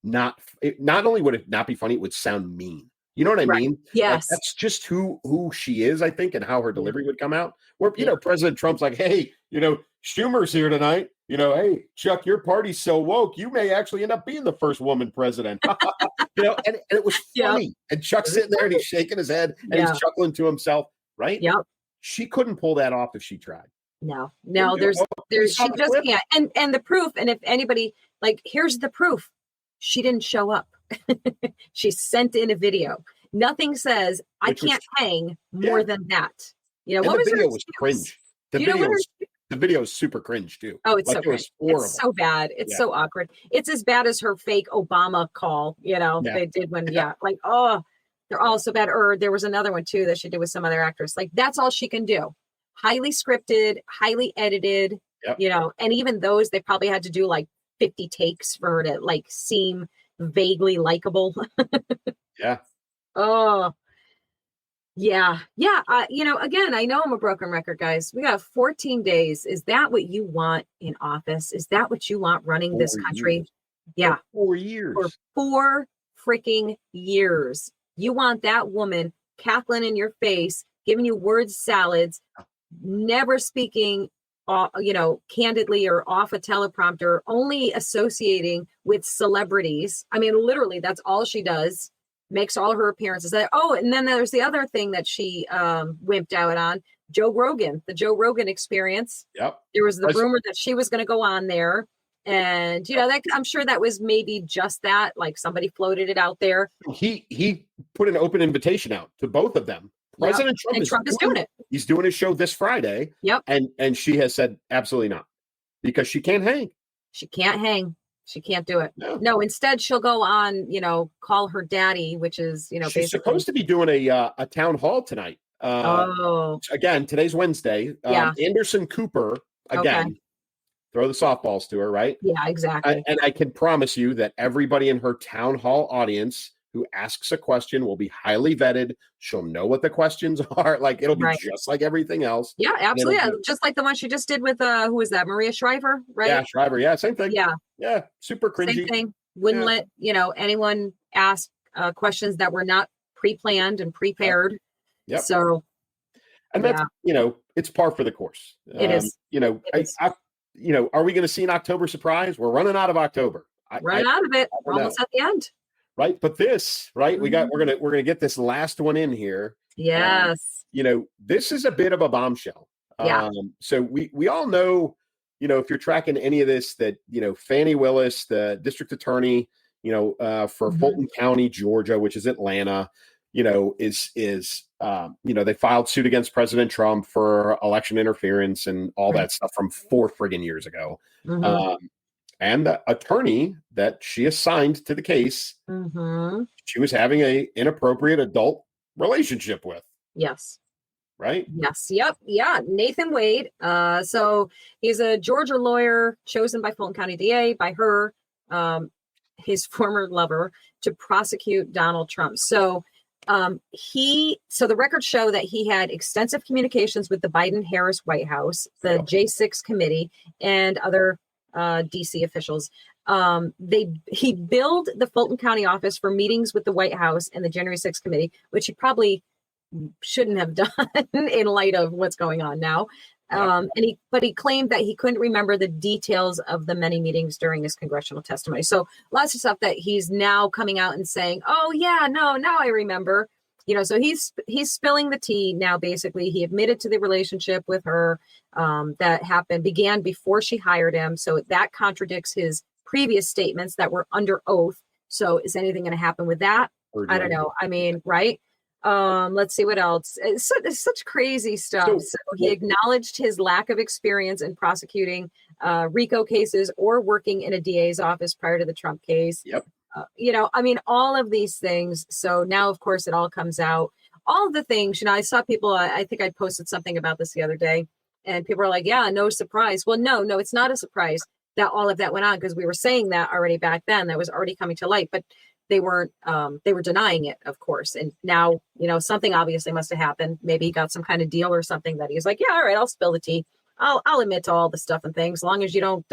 not only would it not be funny, it would sound mean. You know what I mean? Yes. Like, that's just who she is, I think, and how her delivery would come out. Where, you know, President Trump's like, hey, you know, Schumer's here tonight. You know, hey, Chuck, your party's so woke, you may actually end up being the first woman president. You know, and it was funny. And Chuck's sitting there and he's shaking his head and he's chuckling to himself, right? Yep. She couldn't pull that off if she tried. No, there's she just can't. And the proof, and if anybody, like, here's the proof. She didn't show up. She sent in a video. Nothing says I can't hang more than that. You know, and what the was video was cringe. The video is super cringe too. Oh, it's like, so cringe. It's so bad. It's so awkward. It's as bad as her fake Obama call, you know, they did when, like, oh, they're all so bad. Or there was another one too that she did with some other actress. Like, that's all she can do. Highly scripted, highly edited, you know, and even those, they probably had to do like 50 takes for her to like seem vaguely likable. Yeah. Oh, yeah. Yeah. You know, again, I know I'm a broken record, guys. We got 14 days. Is that what you want in office? Is that what you want running this country? Years. Yeah. 4 years. For 4 freaking years. You want that woman cackling in your face, giving you word salads, never speaking, you know, candidly or off a teleprompter, only associating with celebrities. I mean, literally, that's all she does. Makes all her appearances. Oh, and then there's the other thing that she wimped out on, Joe Rogan, the Joe Rogan experience. Yep. There was the rumor that she was going to go on there. And, you know, that I'm sure that was maybe just that, like somebody floated it out there. He put an open invitation out to both of them. President Trump is doing it. He's doing his show this Friday. Yep. And she has said absolutely not, because she can't hang. She can't hang. She can't do it. No, instead she'll go on, you know, call her daddy, which is, you know, she's supposed to be doing a town hall tonight. Again, today's Wednesday. Anderson Cooper, again, throw the softballs to her, right? Yeah, exactly. And I can promise you that everybody in her town hall audience who asks a question will be highly vetted. She'll know what the questions are. Like, it'll be just like everything else. Yeah, absolutely. Yeah. Just like the one she just did with who was that? Maria Shriver, right? Yeah, Shriver. Yeah, same thing. Yeah. Yeah, super cringy. Same thing. Wouldn't let, you know, anyone ask questions that were not pre-planned and prepared. Yep. So, and that's, you know, it's par for the course. It is. You know, you know, are we going to see an October surprise? We're running out of October. Running out of it. We're almost at the end. Right. But this, right, we're gonna get this last one in here. Yes. You know, this is a bit of a bombshell. Yeah. So we all know, you know, if you're tracking any of this, that, you know, Fani Willis, the district attorney, you know, for Fulton County, Georgia, which is Atlanta, you know, is you know, they filed suit against President Trump for election interference and all that stuff from 4 friggin' years ago. And the attorney that she assigned to the case, she was having a inappropriate adult relationship with. Yes. Right? Yes. Yep. Yeah. Nathan Wade. So he's a Georgia lawyer chosen by Fulton County DA, by her, his former lover, to prosecute Donald Trump. So So the records show that he had extensive communications with the Biden-Harris White House, the J6 committee, and other DC officials. He billed the Fulton County office for meetings with the White House and the January 6th committee, which he probably shouldn't have done in light of what's going on now. But he claimed that he couldn't remember the details of the many meetings during his congressional testimony. So lots of stuff that he's now coming out and saying, oh yeah, no, now I remember, so he's spilling the tea now. Basically, he admitted to the relationship with her that began before she hired him. So that contradicts his previous statements that were under oath. So is anything going to happen with that? I don't know. I mean, right. Let's see what else. It's such crazy stuff. So he acknowledged his lack of experience in prosecuting RICO cases or working in a DA's office prior to the Trump case. Yep. All of these things. So now, of course, it all comes out. All of the things, I saw people, I think I posted something about this the other day, and people are like, yeah, no surprise. Well, no, it's not a surprise that all of that went on, because we were saying that already back then. That was already coming to light, but they weren't, they were denying it, of course. And now, something obviously must have happened. Maybe he got some kind of deal or something that he's like, yeah, all right, I'll spill the tea. I'll admit to all the stuff and things, as long as you don't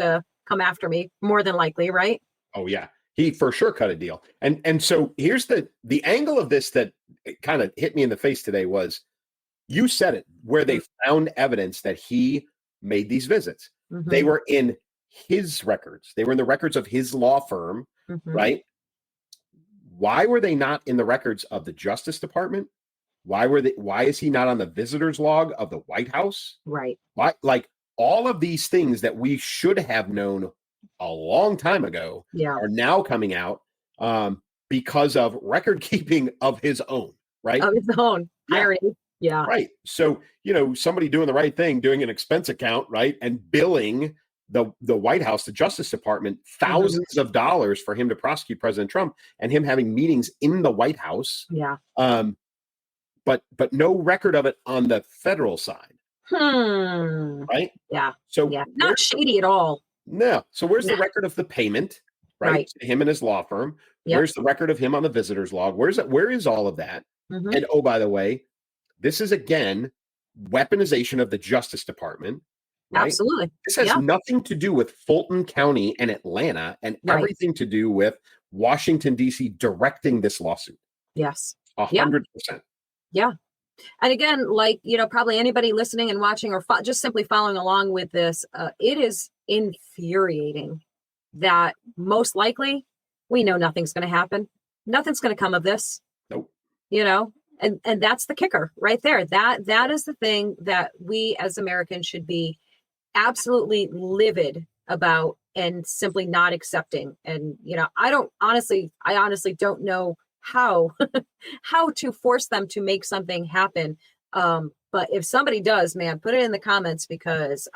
come after me, more than likely, right? Oh, yeah. He for sure cut a deal. And so here's the angle of this that kind of hit me in the face today was, you said it, where they found evidence that he made these visits. Mm-hmm. They were in his records. They were in the records of his law firm, right? Why were they not in the records of the Justice Department? Why is he not on the visitors log of the White House? Right. Why, like, all of these things that we should have known a long time ago are now coming out because of record keeping of his own, right? Of his own. Yeah. Right. So, somebody doing the right thing, doing an expense account, right? And billing the White House, the Justice Department, thousands of dollars for him to prosecute President Trump, and him having meetings in the White House. Yeah. But no record of it on the federal side. Right. Yeah. So not shady at all. No. So where's the record of the payment, right? To him and his law firm. Yep. Where's the record of him on the visitors log? Where is all of that? And oh, by the way, this is again weaponization of the Justice Department. Right? Absolutely. This has nothing to do with Fulton County and Atlanta, and everything to do with Washington, D.C. directing this lawsuit. Yes. 100%. Yeah. And again, like, probably anybody listening and watching or just simply following along with this, it is infuriating that most likely we know nothing's going to happen. Nothing's going to come of this. Nope. And that's the kicker right there. That is the thing that we as Americans should be absolutely livid about and simply not accepting. And, I honestly don't know how to force them to make something happen. But if somebody does, man, put it in the comments, because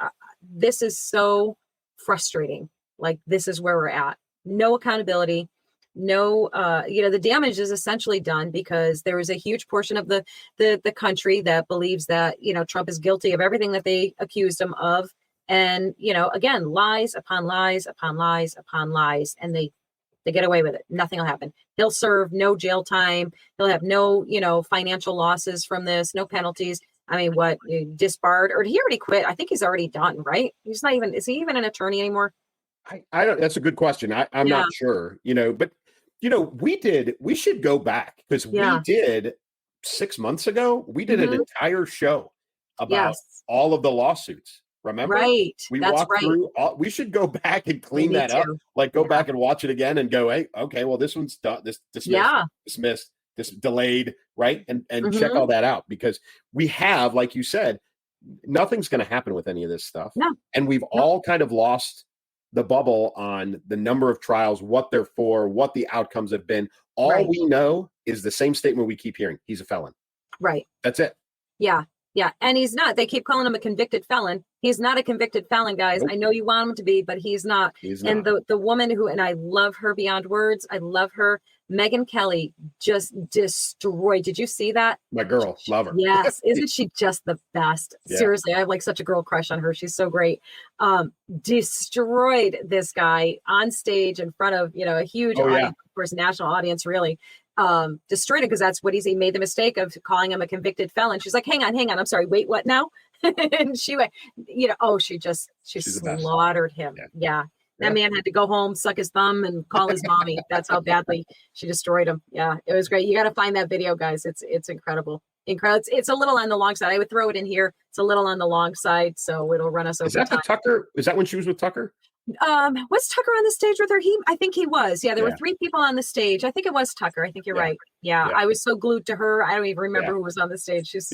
this is so frustrating. Like, this is where we're at. No accountability. No, the damage is essentially done, because there is a huge portion of the country that believes that, Trump is guilty of everything that they accused him of. And, again, lies upon lies upon lies upon lies. And they get away with it. Nothing will happen. He'll serve no jail time. He'll have no, financial losses from this, no penalties. I mean, what, disbarred, or did he already quit? I think he's already done, right? Is he even an attorney anymore? I don't, that's a good question. I'm not sure, but we should go back, because we did 6 months ago, we did an entire show about all of the lawsuits. Remember? Right. We walked through we should go back and clean that up. Like, go back and watch it again and go, hey, okay, well, this one's done, this dismissed, this delayed, right? And check all that out, because we have, like you said, nothing's going to happen with any of this stuff. No. And we've all kind of lost the bubble on the number of trials, what they're for, what the outcomes have been. All we know is the same statement we keep hearing. He's a felon. Right. That's it. Yeah. Yeah. And he's not. They keep calling him a convicted felon. He's not a convicted felon, guys. Nope. I know you want him to be, but he's not. And the woman who, and I love her beyond words, I love her, Megyn Kelly, just destroyed. Did you see that? My girl, love her. Yes. Isn't she just the best? Yeah. Seriously, I have like such a girl crush on her. She's so great. Destroyed this guy on stage in front of, a huge audience, of course, national audience, really. destroyed him because that's what he made the mistake of calling him a convicted felon. She's like, hang on. I'm sorry. Wait, what now? And she went, she slaughtered him. Yeah. That man had to go home, suck his thumb, and call his mommy. That's how badly she destroyed him. Yeah, it was great. You got to find that video, guys. It's incredible. It's a little on the long side. I would throw it in here. It's a little on the long side, so it'll run us over. Is that the Tucker? Is that when she was with Tucker? Was Tucker on the stage with her? I think he was. Yeah, there were 3 people on the stage. I think it was Tucker. I think you're right. Yeah, I was so glued to her. I don't even remember who was on the stage. She's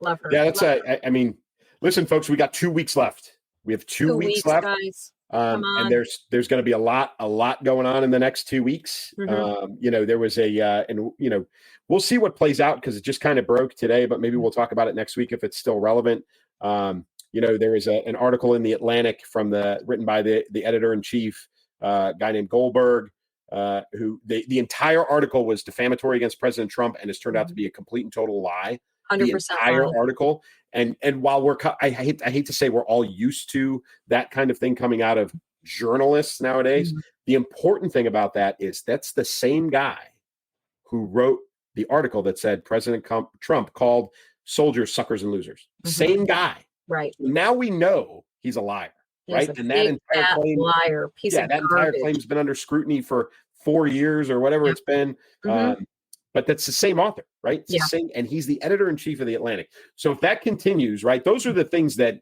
love her. Yeah, that's I mean, listen, folks, we got 2 weeks left. We have 2 weeks left. Guys. And there's going to be a lot going on in the next 2 weeks. Mm-hmm. There was we'll see what plays out because it just kind of broke today, but maybe we'll talk about it next week if it's still relevant. There was an article in the Atlantic written by the editor-in-chief, guy named Goldberg, who the entire article was defamatory against President Trump and has turned out to be a complete and total lie. 100% the entire article. And while I hate to say we're all used to that kind of thing coming out of journalists nowadays, the important thing about that is that's the same guy who wrote the article that said President Trump called soldiers suckers and losers. Same guy. Right. So now we know he's a liar. Right. And that entire claim, liar, piece of that entire claim has been under scrutiny for 4 years or whatever it's been. But that's the same author, right? It's the same, and he's the editor-in-chief of the Atlantic. So if that continues, right, those are the things that,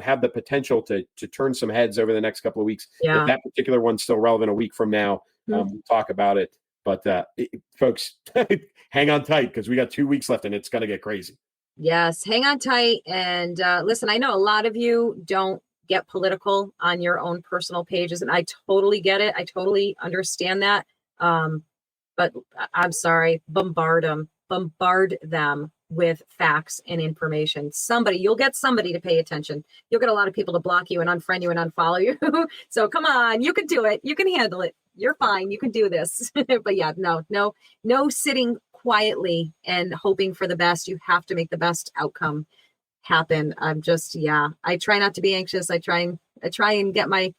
have the potential to turn some heads over the next couple of weeks. Yeah. If that particular one's still relevant a week from now, we'll talk about it. But folks, hang on tight because we got 2 weeks left and it's going to get crazy. Yes, hang on tight. And listen, I know a lot of you don't get political on your own personal pages, and I totally get it. I totally understand that. But I'm sorry, bombard them with facts and information. You'll get somebody to pay attention. You'll get a lot of people to block you and unfriend you and unfollow you. So come on, you can do it. You can handle it. You're fine. You can do this. But yeah, no sitting quietly and hoping for the best. You have to make the best outcome happen. I try not to be anxious. I try and get my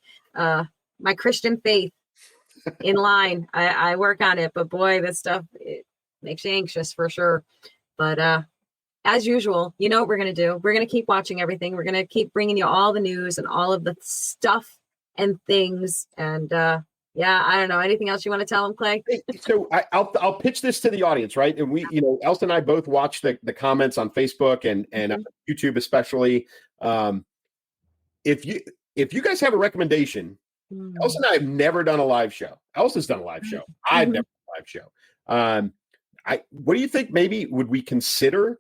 Christian faith in line. I work on it, but boy, this stuff, it makes you anxious for sure. But as usual, you know what we're going to do. We're going to keep watching everything. We're going to keep bringing you all the news and all of the stuff and things. And I don't know. Anything else you want to tell them, Clay? So I'll pitch this to the audience, right? And we, Elsa and I both watch the comments on Facebook and YouTube, especially. If you guys have a recommendation, Elsa and I have never done a live show. Elsa's done a live show. I've never done a live show. What do you think? Maybe would we consider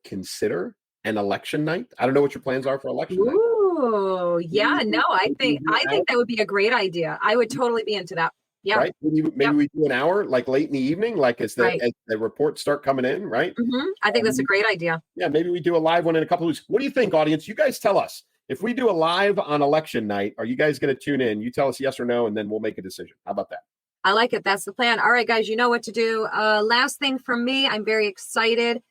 an election night? I don't know what your plans are for election night. Oh, yeah, no, I think that would be a great idea. I would totally be into that. Yeah. Right. Maybe we do an hour, like late in the evening, like as the reports start coming in. Right. I think that's a great idea. Yeah. Maybe we do a live one in a couple of weeks. What do you think, audience? You guys tell us. If we do a live on election night, are you guys going to tune in? You tell us yes or no, and then we'll make a decision. How about that? I like it. That's the plan. All right, guys, you know what to do. Last thing from me, I'm very excited.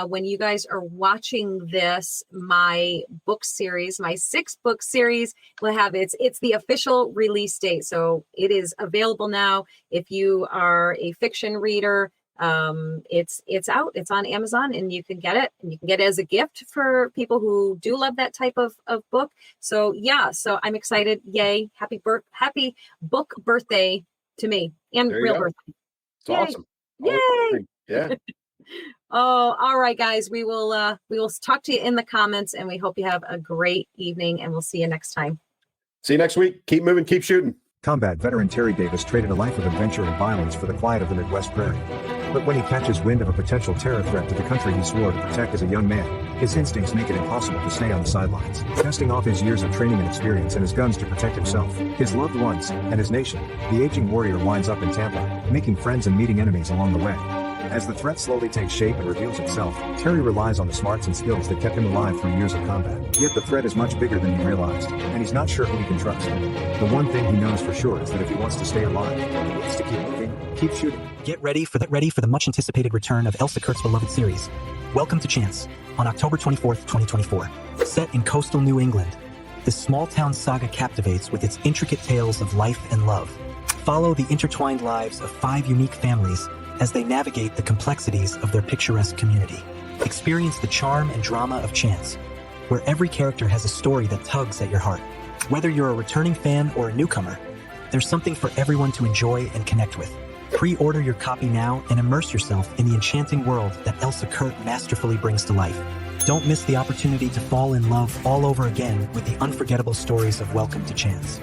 When you guys are watching this, my book series, my 6-book series, will have it's the official release date. So it is available now. If you are a fiction reader, it's out. It's on Amazon, and you can get it. And you can get it as a gift for people who do love that type of book. So so I'm excited. Yay! Happy book birthday to me and real birthday. It's awesome. Yay! Yeah. Oh, all right, guys. We will talk to you in the comments, and we hope you have a great evening, and we'll see you next time. See you next week. Keep moving, keep shooting. Combat veteran Terry Davis traded a life of adventure and violence for the quiet of the Midwest prairie. But when he catches wind of a potential terror threat to the country he swore to protect as a young man, his instincts make it impossible to stay on the sidelines. Casting off his years of training and experience and his guns to protect himself, his loved ones, and his nation, the aging warrior winds up in Tampa, making friends and meeting enemies along the way. As the threat slowly takes shape and reveals itself, Terry relies on the smarts and skills that kept him alive through years of combat. Yet the threat is much bigger than he realized, and he's not sure who he can trust. The one thing he knows for sure is that if he wants to stay alive, he needs to keep moving, keep shooting. Get ready for the much-anticipated return of Elsa Kurt's beloved series, Welcome to Chance, on October 24th, 2024. Set in coastal New England, this small-town saga captivates with its intricate tales of life and love. Follow the intertwined lives of 5 unique families as they navigate the complexities of their picturesque community. Experience the charm and drama of Chance, where every character has a story that tugs at your heart. Whether you're a returning fan or a newcomer, there's something for everyone to enjoy and connect with. Pre-order your copy now and immerse yourself in the enchanting world that Elsa Kurt masterfully brings to life. Don't miss the opportunity to fall in love all over again with the unforgettable stories of Welcome to Chance.